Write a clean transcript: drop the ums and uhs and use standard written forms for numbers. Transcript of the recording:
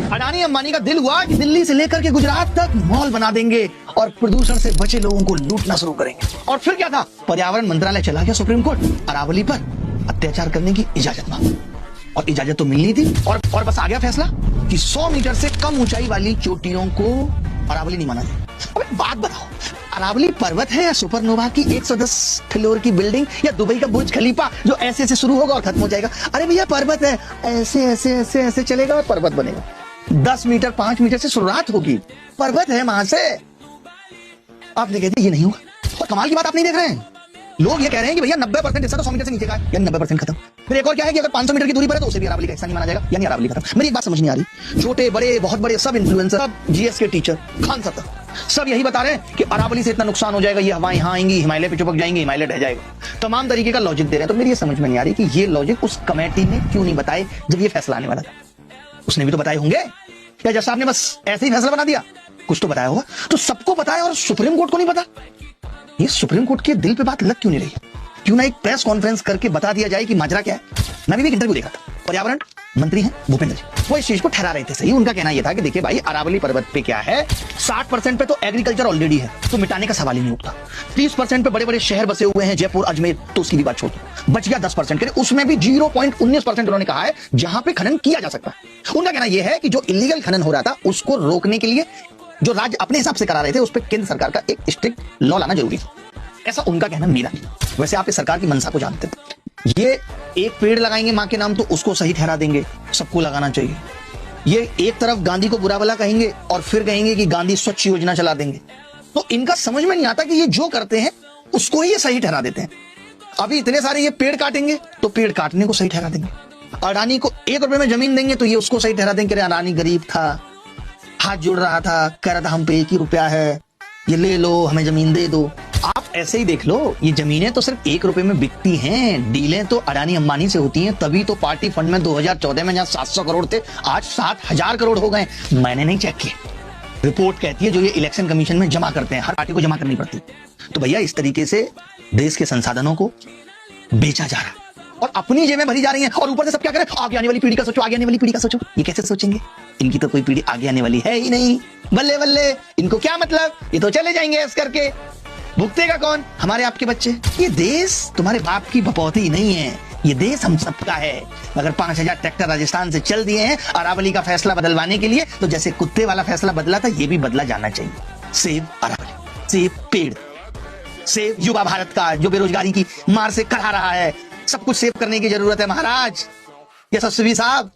अडानी अंबानी का दिल हुआ कि दिल्ली से लेकर के गुजरात तक मॉल बना देंगे और प्रदूषण से बचे लोगों को लूटना शुरू करेंगे। और फिर क्या था, पर्यावरण मंत्रालय चला गया सुप्रीम कोर्ट, अरावली पर अत्याचार करने की इजाजत मांगी और इजाजत तो मिलनी थी। और बस आ गया फैसला कि 100 मीटर से कम ऊंचाई वाली चोटियों को अरावली नहीं माना जाए। अब बात बताओ, अरावली पर्वत है या सुपरनोवा की 110 फ्लोर की बिल्डिंग या दुबई का बुर्ज खलीफा जो ऐसे ऐसे शुरू होगा और खत्म हो जाएगा? अरे भैया पर्वत है, ऐसे ऐसे ऐसे ऐसे चलेगा और पर्वत बनेगा। 10 मीटर 5 मीटर से शुरुआत होगी, पर्वत है वहां से। आपने कहते ये नहीं होगा। और कमाल की बात आप नहीं देख रहे हैं, लोग ये कह रहे हैं कि भैया 90% हिस्सा तो 100 मीटर से नीचे का है, यानी 90% खत्म। फिर एक और क्या है कि अगर 500 मीटर की दूरी पर है तो उसे भी अरावली का हिस्सा नहीं माना जाएगा, यानी अरावली खत्म। मेरी एक बात समझ नहीं आ रही, छोटे बड़े बहुत बड़े सब इन्फ्लुएंसर, सब जीएस के टीचर, खान सर, सब यही बता रहे हैं कि अरावली से इतना नुकसान हो जाएगा, ये हवाएं यहाँ आएंगी, हिमालय पे चिपक जाएंगे, हिमालय ढह जाएगा। तमाम तरीके का लॉजिक दे रहे हैं। तो मेरी ये समझ में नहीं आ रही कि ये लॉजिक उस कमेटी ने क्यों नहीं बताए जब ये फैसला आने वाला था। उसने भी तो बताए होंगे, या जज साहब ने बस ऐसे ही फैसला बना दिया? कुछ तो बताया होगा। तो सबको बताया और सुप्रीम कोर्ट को नहीं पता। ये सुप्रीम कोर्ट के दिल पे बात लग क्यों नहीं रही? क्यों ना एक प्रेस कॉन्फ्रेंस करके बता दिया जाए कि माजरा क्या है। मैं भी एक इंटरव्यू देखा था, पर्यावरण मंत्री हैं भूपेंद्र जी, वो इस चीज को ठहरा रहे थे सही। उनका कहना यह था कि देखिए भाई, अरावली पर्वत पे क्या है, 60% पे तो एग्रीकल्चर ऑलरेडी है, तो मिटाने का सवाल ही नहीं उठता। 30% पे बड़े बड़े शहर बसे हुए हैं, जयपुर अजमेर, तो उसकी भी बात छोड़ दो। बच गया 10% के, उसमें भी 0.19% उन्होंने कहा है जहां पे खनन किया जा सकता है। उनका कहना यह है कि जो इलीगल खनन हो रहा था उसको रोकने के लिए जो राज्य अपने हिसाब से करा रहे थे उस पर केंद्र सरकार का एक स्ट्रिक्ट लॉ लाना जरूरी था, ऐसा उनका कहना मेरा नहीं। वैसे आप इस सरकार की मंशा को जानते थे, ये एक पेड़ लगाएंगे मां के नाम तो उसको सही ठहरा देंगे, सबको लगाना चाहिए। ये एक तरफ गांधी को बुरा भला कहेंगे और फिर कहेंगे कि गांधी स्वच्छ योजना चला देंगे। तो इनका समझ में नहीं आता कि ये जो करते हैं उसको ही ये सही ठहरा देते हैं। अभी इतने सारे ये पेड़ काटेंगे तो पेड़ काटने को सही ठहरा देंगे। अडानी को 1 रुपए में जमीन देंगे तो ये उसको सही ठहरा देंगे, अडानी गरीब था, हाथ जोड़ रहा था, कह रहा था हम पे 1 ही रुपया है, ये ले लो, हमें जमीन दे दो। आप ऐसे ही देख लो, ये जमीनें तो सिर्फ 1 रुपए में बिकती हैं, डीलें तो अडानी अंबानी से होती हैं। तभी तो पार्टी फंड में 2014 में जहां 700 करोड़ थे आज 7000 करोड़ हो गए। मैंने नहीं चेक किया, रिपोर्ट कहती है जो ये इलेक्शन कमीशन में जमा करते हैं, हर पार्टी को जमा करनी पड़ती। तो भैया इस तरीके से देश के संसाधनों को बेचा जा रहा है और अपनी जेबें भरी जा रही हैं। और ऊपर से सब क्या करें, आगे आने वाली पीढ़ी का सोचो, आगे आने वाली पीढ़ी का सोचो। ये कैसे सोचेंगे? इनकी तो कोई पीढ़ी आगे आने वाली है ही नहीं। बल्ले बल्ले, इनको क्या मतलब, ये तो चले जाएंगे ऐसे करके। भुगतेगा कौन? हमारे आपके बच्चे। ये देश तुम्हारे बाप की बपौती नहीं है, ये देश हम सबका है। अगर 5000 ट्रैक्टर राजस्थान से चल दिए हैं अरावली का फैसला बदलवाने के लिए, तो जैसे कुत्ते वाला फैसला बदला था ये भी बदला जाना चाहिए। सेव अरावली, सेव पेड़, सेव युवा भारत का जो बेरोजगारी की मार से करा रहा है। सब कुछ सेव करने की जरूरत है महाराज, यशस्वी साहब।